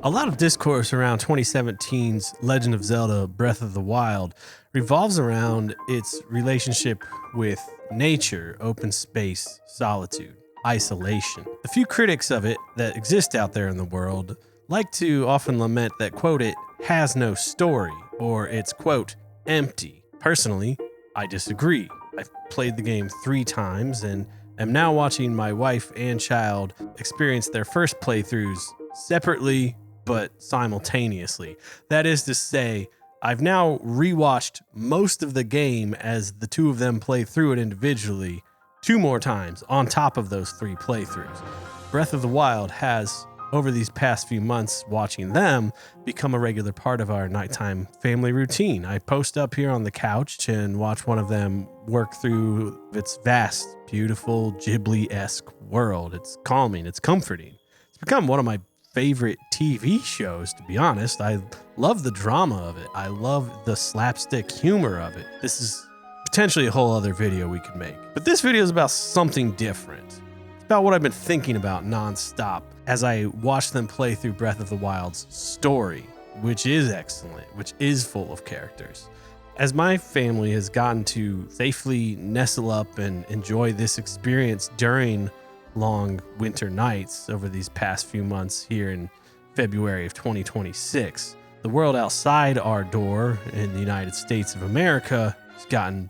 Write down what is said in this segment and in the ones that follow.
A lot of discourse around 2017's Legend of Zelda Breath of the Wild revolves around its relationship with nature, open space, solitude, isolation. The few critics of it that exist out there in the world like to often lament that, quote, it has no story, or it's, quote, empty. Personally, I disagree. I've played the game 3 times and am now watching my wife and child experience their first playthroughs separately but simultaneously. That is to say, I've now rewatched most of the game as the 2 of them play through it individually 2 more times on top of those 3 playthroughs. Breath of the Wild has, over these past few months watching them, become a regular part of our nighttime family routine. I post up here on the couch and watch one of them work through its vast, beautiful, Ghibli-esque world. It's calming, it's comforting. It's become one of my favorite TV shows, to be honest. I love the drama of it. I love the slapstick humor of it. This is potentially a whole other video we could make. But this video is about something different. It's about what I've been thinking about nonstop as I watch them play through Breath of the Wild's story, which is excellent, which is full of characters. As my family has gotten to safely nestle up and enjoy this experience during long winter nights over these past few months here in February of 2026, the world outside our door in the United States of America has gotten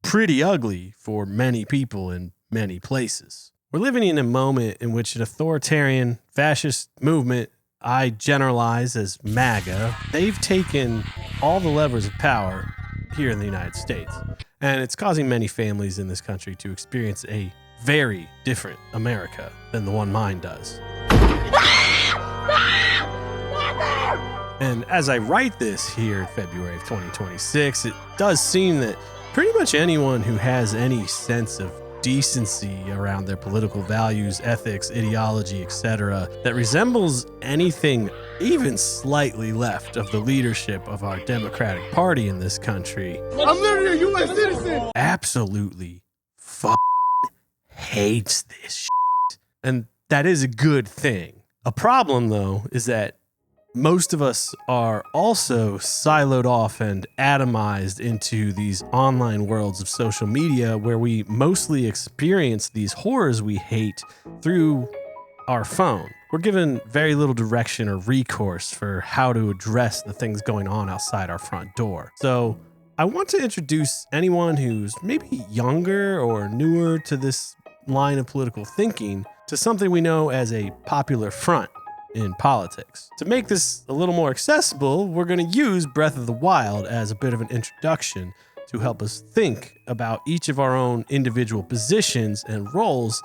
pretty ugly for many people in many places. We're living in a moment in which an authoritarian fascist movement, I generalize as MAGA, they've taken all the levers of power here in the United States. And it's causing many families in this country to experience a very different America than the one mine does. And as I write this here in February of 2026, it does seem that pretty much anyone who has any sense of decency around their political values, ethics, ideology, etc., that resembles anything even slightly left of the leadership of our Democratic Party in this country, I'm literally a U.S. citizen, absolutely hates this shit. And that is a good thing. A problem, though, is that most of us are also siloed off and atomized into these online worlds of social media where we mostly experience these horrors we hate through our phone. We're given very little direction or recourse for how to address the things going on outside our front door. So I want to introduce anyone who's maybe younger or newer to this line of political thinking to something we know as a popular front in politics. To make this a little more accessible, we're going to use Breath of the Wild as a bit of an introduction to help us think about each of our own individual positions and roles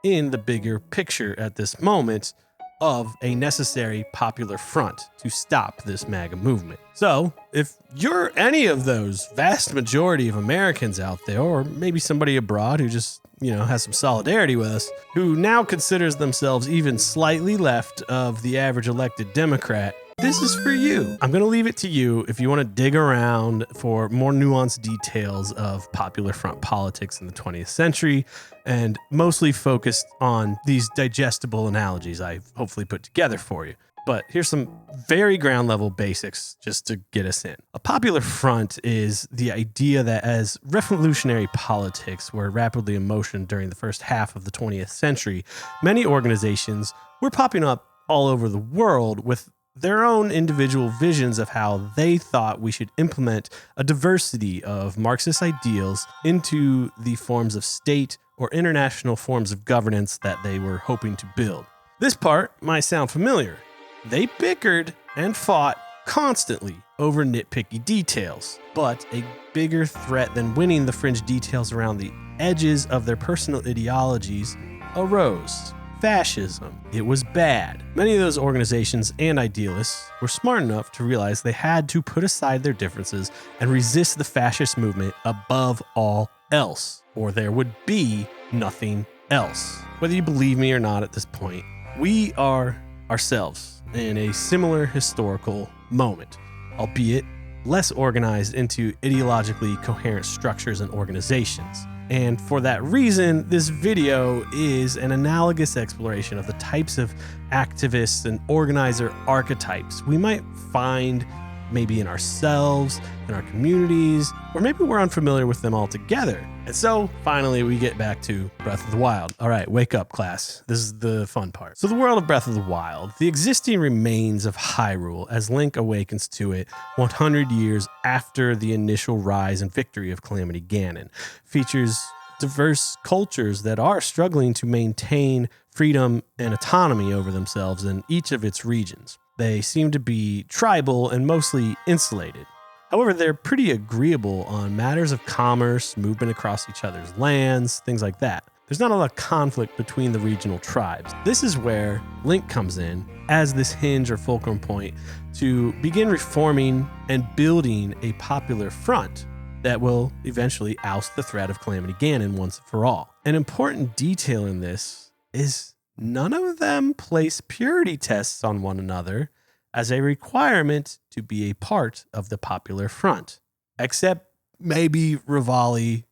in the bigger picture at this moment of a necessary popular front to stop this MAGA movement. So, if you're any of those vast majority of Americans out there, or maybe somebody abroad who just, has some solidarity with us, who now considers themselves even slightly left of the average elected Democrat, this is for you. I'm going to leave it to you if you want to dig around for more nuanced details of popular front politics in the 20th century, and mostly focused on these digestible analogies I've hopefully put together for you. But here's some very ground level basics just to get us in. A popular front is the idea that as revolutionary politics were rapidly in motion during the first half of the 20th century, many organizations were popping up all over the world with their own individual visions of how they thought we should implement a diversity of Marxist ideals into the forms of state or international forms of governance that they were hoping to build. This part might sound familiar. They bickered and fought constantly over nitpicky details, but a bigger threat than winning the fringe details around the edges of their personal ideologies arose. Fascism. It was bad. Many of those organizations and idealists were smart enough to realize they had to put aside their differences and resist the fascist movement above all else, or there would be nothing else. Whether you believe me or not at this point, we are ourselves in a similar historical moment, albeit less organized into ideologically coherent structures and organizations. And for that reason, this video is an analogous exploration of the types of activists and organizer archetypes we might find maybe in ourselves, in our communities, or maybe we're unfamiliar with them altogether. And so finally we get back to Breath of the Wild. All right, wake up, class. This is the fun part. So the world of Breath of the Wild, the existing remains of Hyrule as Link awakens to it 100 years after the initial rise and victory of Calamity Ganon, features diverse cultures that are struggling to maintain freedom and autonomy over themselves in each of its regions. They seem to be tribal and mostly insulated. However, they're pretty agreeable on matters of commerce, movement across each other's lands, things like that. There's not a lot of conflict between the regional tribes. This is where Link comes in as this hinge or fulcrum point to begin reforming and building a popular front that will eventually oust the threat of Calamity Ganon once and for all. An important detail in this is none of them place purity tests on one another as a requirement to be a part of the popular front, except maybe Rivali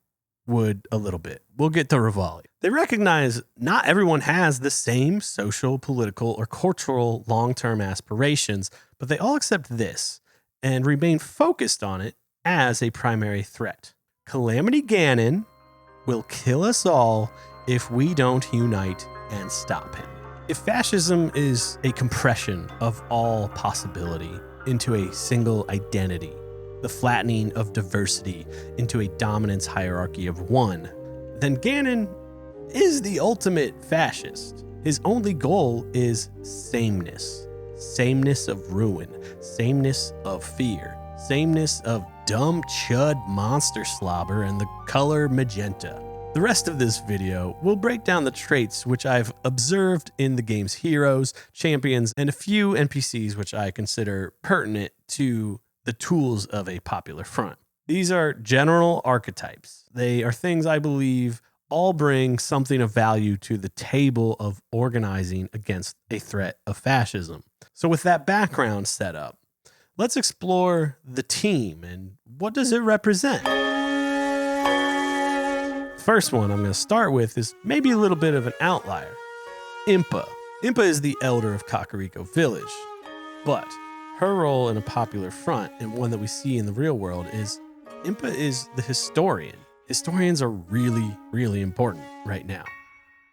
would a little bit. We'll get to Rivali. They recognize not everyone has the same social, political, or cultural long-term aspirations, but they all accept this and remain focused on it as a primary threat. Calamity Ganon will kill us all if we don't unite and stop him. If fascism is a compression of all possibility into a single identity, the flattening of diversity into a dominance hierarchy of one, then Ganon is the ultimate fascist. His only goal is sameness. Sameness of ruin, sameness of fear, sameness of dumb chud monster slobber and the color magenta. The rest of this video will break down the traits which I've observed in the game's heroes, champions, and a few NPCs which I consider pertinent to the tools of a popular front. These are general archetypes. They are things I believe all bring something of value to the table of organizing against a threat of fascism. So with that background set up, let's explore the team and what does it represent? First one I'm going to start with is maybe a little bit of an outlier. Impa. Impa is the elder of Kakariko Village, but her role in a popular front and one that we see in the real world is Impa is the historian. Historians are really, really important right now.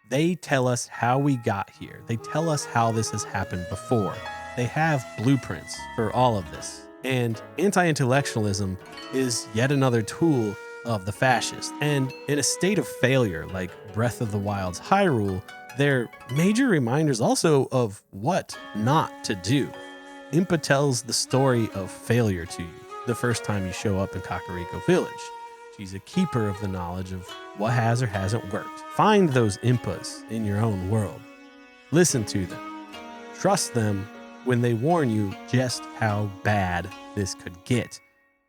They tell us how we got here. They tell us how this has happened before. They have blueprints for all of this. And anti-intellectualism is yet another tool of the fascists. And in a state of failure like Breath of the Wild's Hyrule, they're major reminders also of what not to do. Impa tells the story of failure to you the first time you show up in Kakariko Village. She's a keeper of the knowledge of what has or hasn't worked. Find those Impas in your own world. Listen to them. Trust them when they warn you just how bad this could get,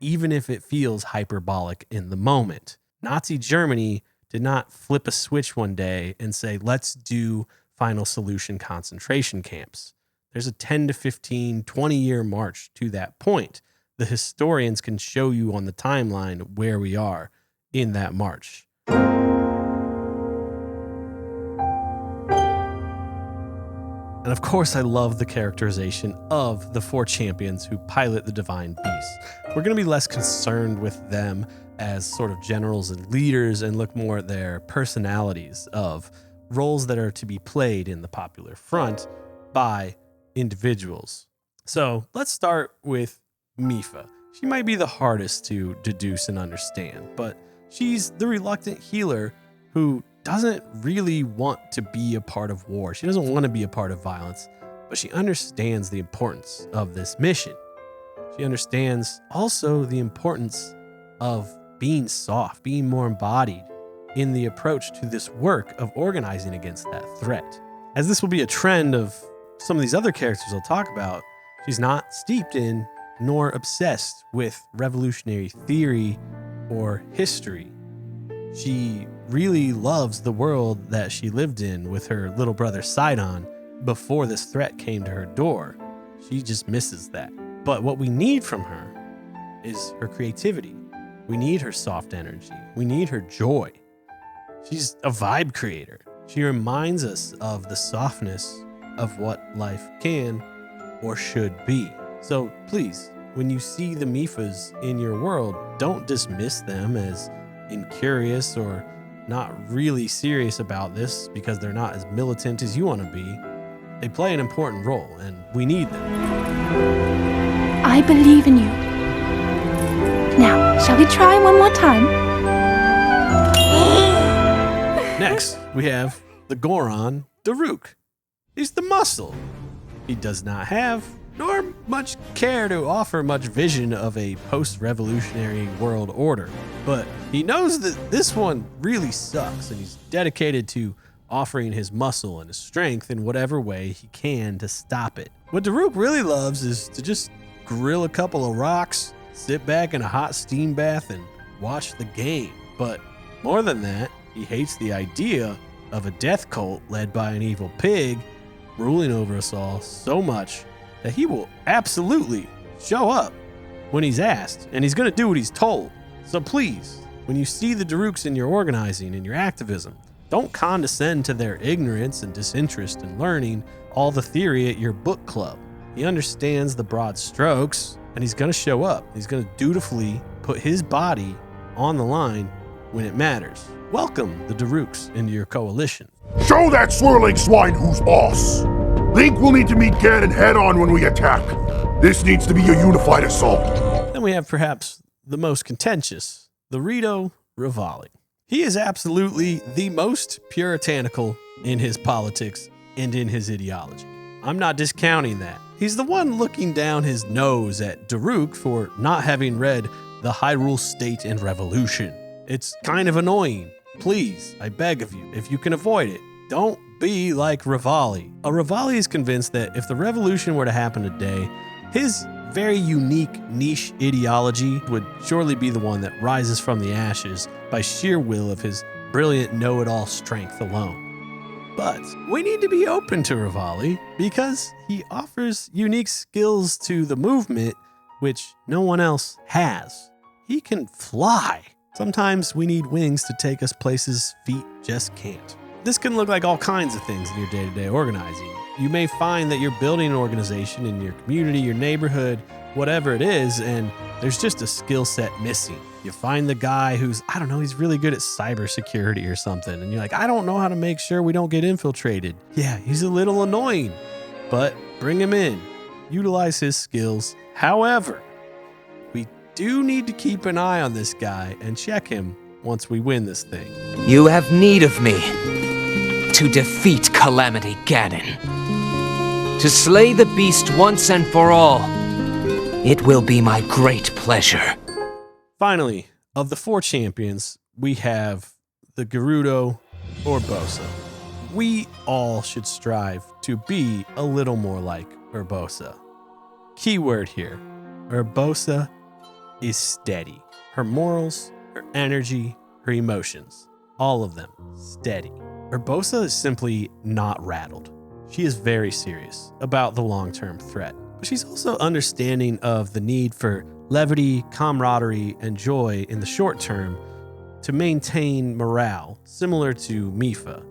even if it feels hyperbolic in the moment. Nazi Germany did not flip a switch one day and say, let's do final solution concentration camps. There's a 10 to 15, 20-year march to that point. The historians can show you on the timeline where we are in that march. And of course, I love the characterization of the four champions who pilot the divine beasts. We're going to be less concerned with them as sort of generals and leaders and look more at their personalities of roles that are to be played in the popular front by individuals. So let's start with Mipha. She might be the hardest to deduce and understand, but she's the reluctant healer who doesn't really want to be a part of war. She doesn't want to be a part of violence, but she understands the importance of this mission. She understands also the importance of being soft, being more embodied in the approach to this work of organizing against that threat. As this will be a trend of some of these other characters I'll talk about, she's not steeped in nor obsessed with revolutionary theory or history. She really loves the world that she lived in with her little brother Sidon before this threat came to her door. She just misses that. But what we need from her is her creativity. We need her soft energy. We need her joy. She's a vibe creator. She reminds us of the softness of what life can or should be. So please, when you see the Mifas in your world, don't dismiss them as incurious or not really serious about this because they're not as militant as you want to be. They play an important role, and we need them. I believe in you. Now, shall we try one more time? Next, we have the Goron Daruk. He's the muscle. He does not have, nor much care to offer much vision of a post-revolutionary world order. But he knows that this one really sucks, and he's dedicated to offering his muscle and his strength in whatever way he can to stop it. What Daruk really loves is to just grill a couple of rocks, sit back in a hot steam bath, and watch the game. But more than that, he hates the idea of a death cult led by an evil pig ruling over us all so much that he will absolutely show up when he's asked, and he's going to do what he's told. So please, when you see the Daruks in your organizing and your activism, don't condescend to their ignorance and disinterest in learning all the theory at your book club. He understands the broad strokes, and he's going to show up. He's going to dutifully put his body on the line when it matters. Welcome the Daruks into your coalition. Show that swirling swine who's boss. Link will need to meet Ganon head-on when we attack. This needs to be a unified assault. Then we have perhaps the most contentious, the Rito Rivali. He is absolutely the most puritanical in his politics and in his ideology. I'm not discounting that. He's the one looking down his nose at Daruk for not having read The Hyrule State and Revolution. It's kind of annoying. Please, I beg of you, if you can avoid it, don't be like Rivali. A Rivali is convinced that if the revolution were to happen today, his very unique niche ideology would surely be the one that rises from the ashes by sheer will of his brilliant know-it-all strength alone. But we need to be open to Rivali because he offers unique skills to the movement which no one else has. He can fly. Sometimes we need wings to take us places feet just can't. This can look like all kinds of things in your day-to-day organizing. You may find that you're building an organization in your community, your neighborhood, whatever it is, and there's just a skill set missing. You find the guy who's, I don't know, he's really good at cybersecurity or something, and you're like, I don't know how to make sure we don't get infiltrated. Yeah, he's a little annoying, but bring him in. Utilize his skills. However, we do need to keep an eye on this guy and check him once we win this thing. You have need of me to defeat Calamity Ganon. To slay the beast once and for all. It will be my great pleasure. Finally, of the four champions, we have the Gerudo Urbosa. We all should strive to be a little more like Urbosa. Keyword here, Urbosa is steady. Her morals, her energy, her emotions, all of them steady. Urbosa is simply not rattled. She is very serious about the long-term threat, but she's also understanding of the need for levity, camaraderie, and joy in the short term to maintain morale, similar to Mifa.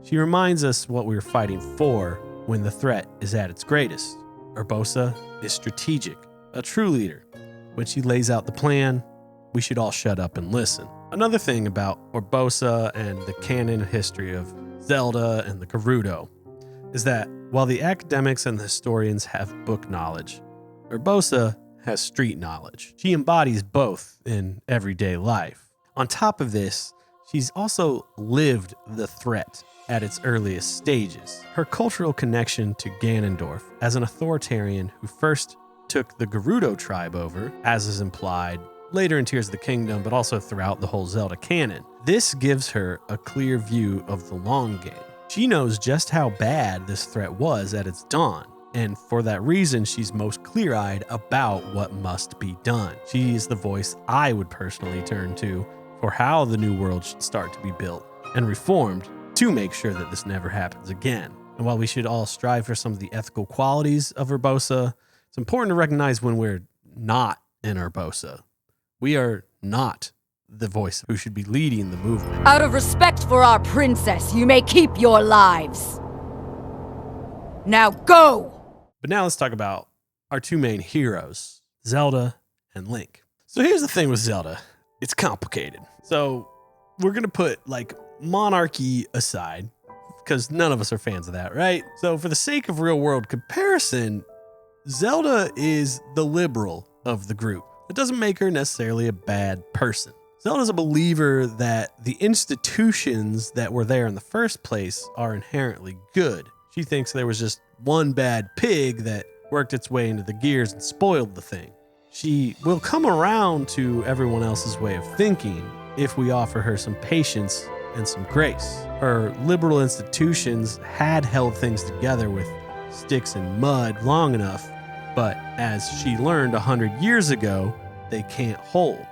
She reminds us what we're fighting for when the threat is at its greatest. Urbosa is strategic, a true leader. When she lays out the plan, we should all shut up and listen. Another thing about Urbosa and the canon history of Zelda and the Gerudo is that while the academics and the historians have book knowledge, Urbosa has street knowledge. She embodies both in everyday life. On top of this, she's also lived the threat at its earliest stages. Her cultural connection to Ganondorf as an authoritarian who first took the Gerudo tribe over, as is implied later in Tears of the Kingdom, but also throughout the whole Zelda canon. This gives her a clear view of the long game. She knows just how bad this threat was at its dawn, and for that reason, she's most clear-eyed about what must be done. She is the voice I would personally turn to for how the new world should start to be built and reformed to make sure that this never happens again. And while we should all strive for some of the ethical qualities of Urbosa, it's important to recognize when we're not in Urbosa. We are not the voice who should be leading the movement. Out of respect for our princess, you may keep your lives. Now go! But now let's talk about our two main heroes, Zelda and Link. So here's the thing with Zelda. It's complicated. So we're going to put like monarchy aside because none of us are fans of that, right? So for the sake of real world comparison, Zelda is the liberal of the group. It doesn't make her necessarily a bad person. Zelda's a believer that the institutions that were there in the first place are inherently good. She thinks there was just one bad pig that worked its way into the gears and spoiled the thing. She will come around to everyone else's way of thinking if we offer her some patience and some grace. Her liberal institutions had held things together with sticks and mud long enough, but as she learned 100 years ago, they can't hold.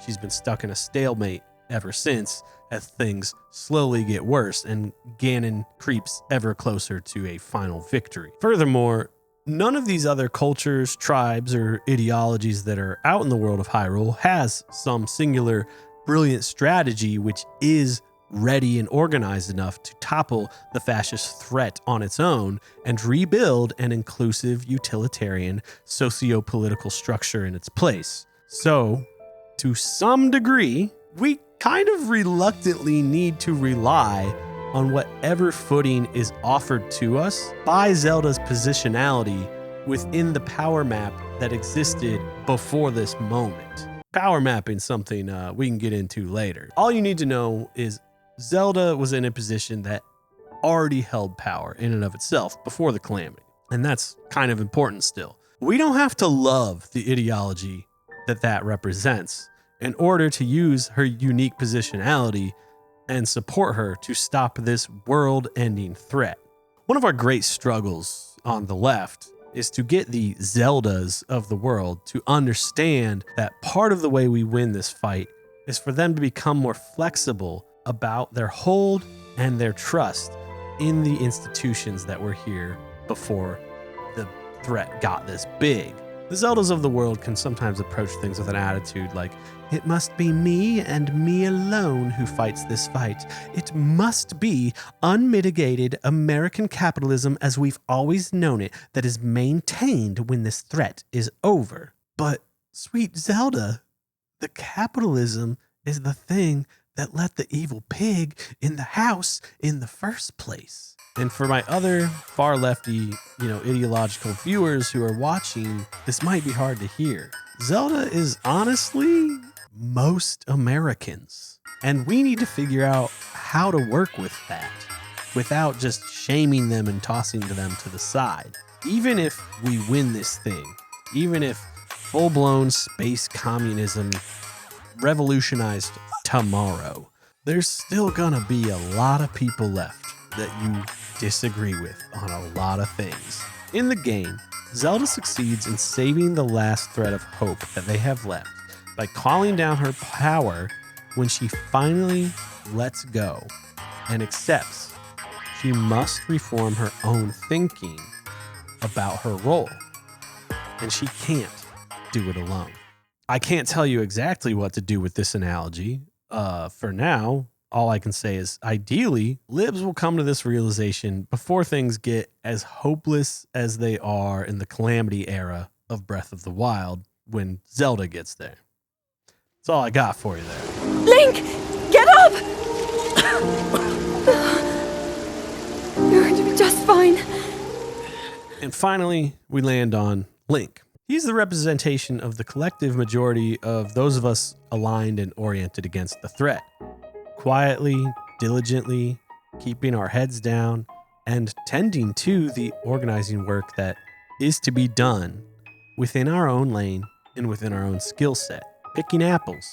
She's been stuck in a stalemate ever since, as things slowly get worse and Ganon creeps ever closer to a final victory. Furthermore, none of these other cultures, tribes, or ideologies that are out in the world of Hyrule has some singular brilliant strategy which is ready and organized enough to topple the fascist threat on its own and rebuild an inclusive, utilitarian, socio-political structure in its place. So, to some degree, we kind of reluctantly need to rely on whatever footing is offered to us by Zelda's positionality within the power map that existed before this moment. Power mapping something we can get into later. All you need to know is Zelda was in a position that already held power in and of itself before the Calamity. And that's kind of important still. We don't have to love the ideology that represents in order to use her unique positionality and support her to stop this world-ending threat. One of our great struggles on the left is to get the Zeldas of the world to understand that part of the way we win this fight is for them to become more flexible about their hold and their trust in the institutions that were here before the threat got this big. The Zeldas of the world can sometimes approach things with an attitude like, it must be me and me alone who fights this fight. It must be unmitigated American capitalism as we've always known it that is maintained when this threat is over. But, sweet Zelda, the capitalism is the thing that let the evil pig in the house in the first place. And for my other far lefty, ideological viewers who are watching, this might be hard to hear. Zelda is honestly most Americans. And we need to figure out how to work with that without just shaming them and tossing them to the side. Even if we win this thing, even if full-blown space communism revolutionized tomorrow, there's still gonna be a lot of people left that you disagree with on a lot of things. In the game, Zelda succeeds in saving the last thread of hope that they have left by calling down her power when she finally lets go and accepts she must reform her own thinking about her role. And she can't do it alone. I can't tell you exactly what to do with this analogy. For now, all I can say is ideally, libs will come to this realization before things get as hopeless as they are in the Calamity era of Breath of the Wild when Zelda gets there. That's all I got for you there. Link! Get up! You're going to be just fine. And finally, we land on Link. He's the representation of the collective majority of those of us aligned and oriented against the threat. Quietly, diligently, keeping our heads down, and tending to the organizing work that is to be done within our own lane and within our own skill set. Picking apples,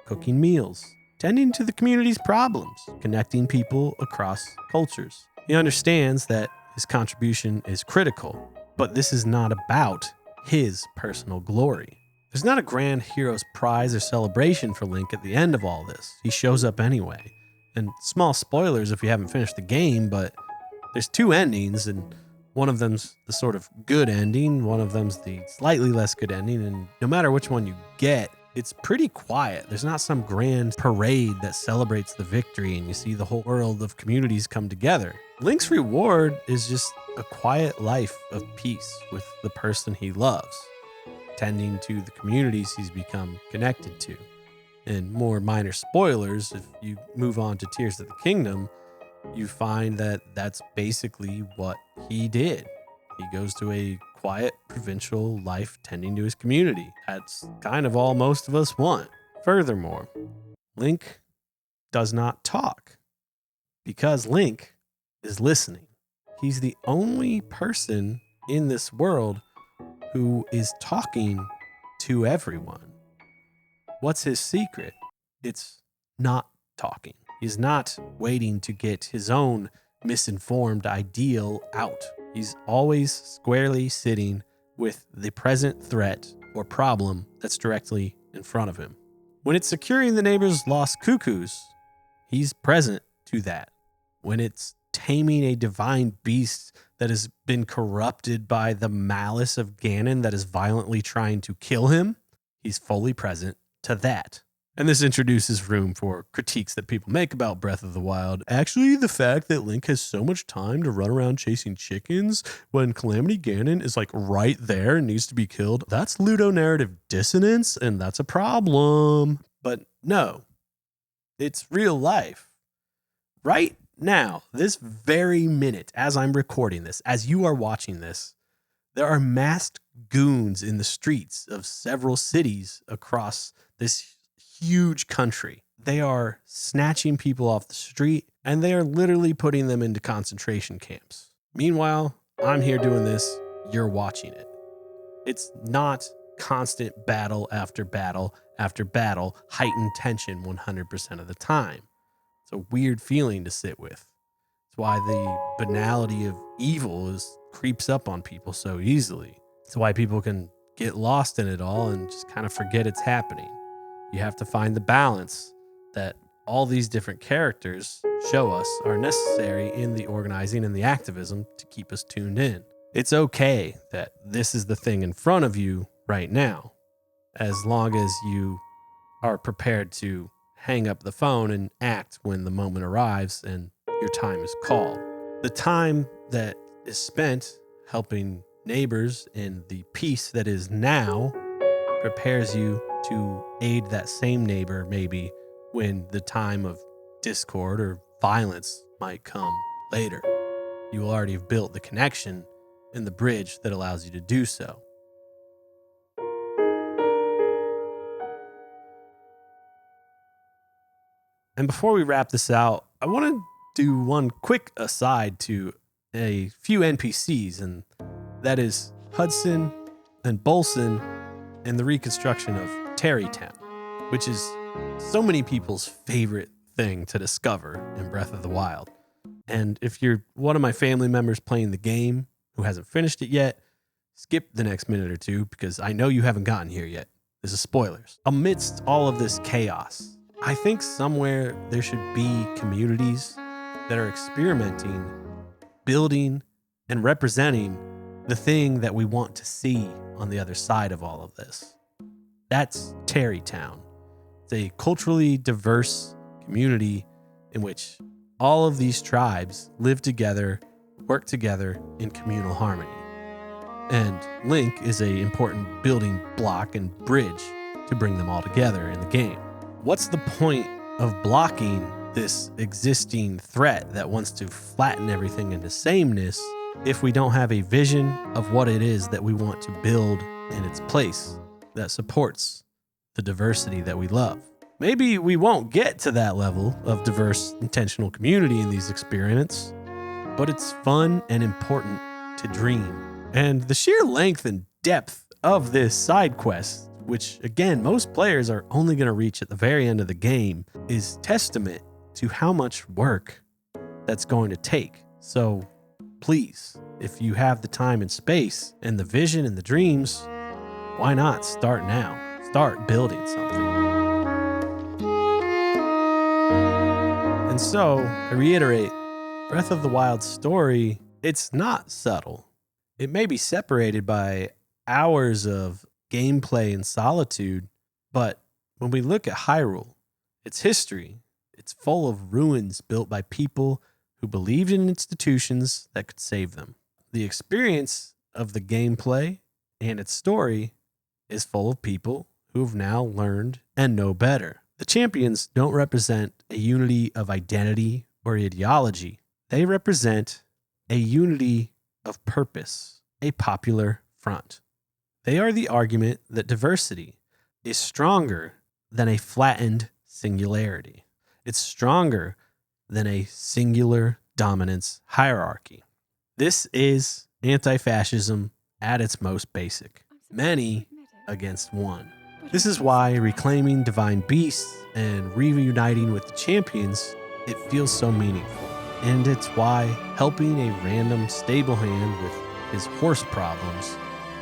cooking meals, tending to the community's problems, connecting people across cultures. He understands that his contribution is critical, but this is not about his personal glory. There's not a grand hero's prize or celebration for Link at the end of all this. He shows up anyway. And small spoilers if you haven't finished the game, but there's two endings, and one of them's the sort of good ending, one of them's the slightly less good ending, and no matter which one you get, it's pretty quiet. There's not some grand parade that celebrates the victory and you see the whole world of communities come together. Link's reward is just a quiet life of peace with the person he loves, tending to the communities he's become connected to. And more minor spoilers, if you move on to Tears of the Kingdom, you find that that's basically what he did. He goes to a quiet provincial life tending to his community. That's kind of all most of us want. Furthermore, Link does not talk because Link is listening. He's the only person in this world who is talking to everyone. What's his secret? It's not talking. He's not waiting to get his own misinformed ideal out. He's always squarely sitting with the present threat or problem that's directly in front of him. When it's securing the neighbor's lost cuckoos, he's present to that. When it's taming a divine beast that has been corrupted by the malice of Ganon that is violently trying to kill him, he's fully present to that. And this introduces room for critiques that people make about Breath of the Wild. Actually, the fact that Link has so much time to run around chasing chickens when Calamity Ganon is like right there and needs to be killed, that's ludonarrative dissonance, and that's a problem. But no, it's real life. Right now, this very minute, as I'm recording this, as you are watching this, there are masked goons in the streets of several cities across this huge country. They are snatching people off the street and they are literally putting them into concentration camps. Meanwhile, I'm here doing this, you're watching it. It's not constant battle after battle after battle, heightened tension 100% of the time. It's a weird feeling to sit with. It's why the banality of evil creeps up on people so easily. It's why people can get lost in it all and just kind of forget it's happening. You have to find the balance that all these different characters show us are necessary in the organizing and the activism to keep us tuned in. It's okay that this is the thing in front of you right now, as long as you are prepared to hang up the phone and act when the moment arrives and your time is called. The time that is spent helping neighbors in the peace that is now prepares you to aid that same neighbor maybe when the time of discord or violence might come later. You will already have built the connection and the bridge that allows you to do so. And before we wrap this out, I want to do one quick aside to a few NPCs, and that is Hudson and Bolson and the reconstruction of Tarrytown, which is so many people's favorite thing to discover in Breath of the Wild. And if you're one of my family members playing the game who hasn't finished it yet, skip the next minute or two because I know you haven't gotten here yet. This is spoilers. Amidst all of this chaos, I think somewhere there should be communities that are experimenting, building, and representing the thing that we want to see on the other side of all of this. That's Tarrytown. It's a culturally diverse community in which all of these tribes live together, work together in communal harmony. And Link is an important building block and bridge to bring them all together in the game. What's the point of blocking this existing threat that wants to flatten everything into sameness if we don't have a vision of what it is that we want to build in its place that supports the diversity that we love? Maybe we won't get to that level of diverse, intentional community in these experiments, but it's fun and important to dream. And the sheer length and depth of this side quest, which again, most players are only going to reach at the very end of the game, is testament to how much work that's going to take. So please, if you have the time and space and the vision and the dreams, why not start now? Start building something. And so, I reiterate, Breath of the Wild's story, it's not subtle. It may be separated by hours of gameplay and solitude, But when we look at Hyrule, its history, it's full of ruins built by people who believed in institutions that could save them. The experience of the gameplay and its story is full of people who have now learned and know better. The champions don't represent a unity of identity or ideology. They represent a unity of purpose, a popular front. They are the argument that diversity is stronger than a flattened singularity. It's stronger than a singular dominance hierarchy. This is anti-fascism at its most basic. Many against one. This is why reclaiming divine beasts and reuniting with the champions, it feels so meaningful. And it's why helping a random stable hand with his horse problems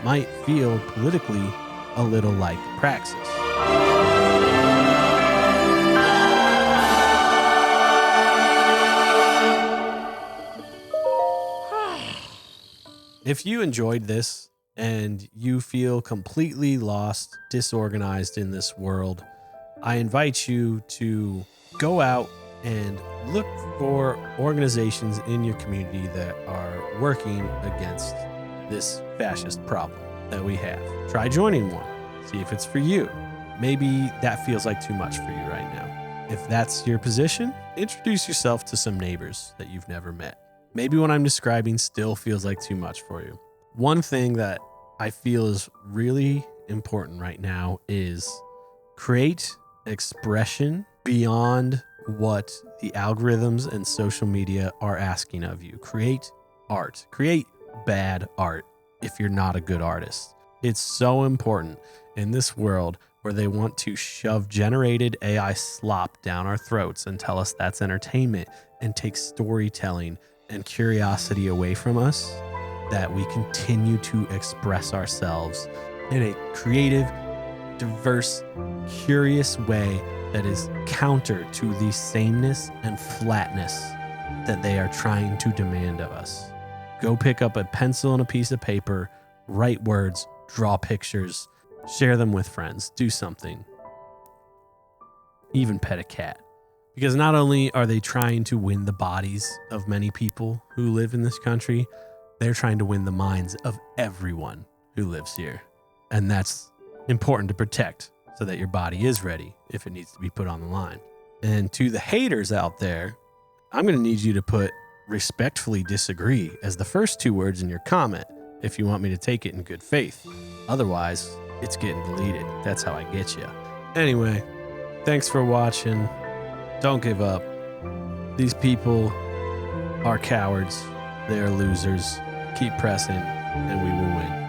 might feel politically a little like praxis. If you enjoyed this and you feel completely lost, disorganized in this world, I invite you to go out and look for organizations in your community that are working against this fascist problem that we have. Try joining one. See if it's for you. Maybe that feels like too much for you right now. If that's your position, introduce yourself to some neighbors that you've never met. Maybe what I'm describing still feels like too much for you. One thing that I feel is really important right now is create expression beyond what the algorithms and social media are asking of you. Create art. Create bad art if you're not a good artist. It's so important in this world where they want to shove generated AI slop down our throats and tell us that's entertainment and take storytelling and curiosity away from us, that we continue to express ourselves in a creative, diverse, curious way that is counter to the sameness and flatness that they are trying to demand of us. Go pick up a pencil and a piece of paper, write words, draw pictures, share them with friends, do something. Even pet a cat. Because not only are they trying to win the bodies of many people who live in this country, they're trying to win the minds of everyone who lives here. And that's important to protect so that your body is ready if it needs to be put on the line. And to the haters out there, I'm going to need you to put respectfully disagree as the first two words in your comment if you want me to take it in good faith. Otherwise, it's getting deleted. That's how I get you. Anyway, thanks for watching. Don't give up. These people are cowards. They are losers. Keep pressing, and we will win.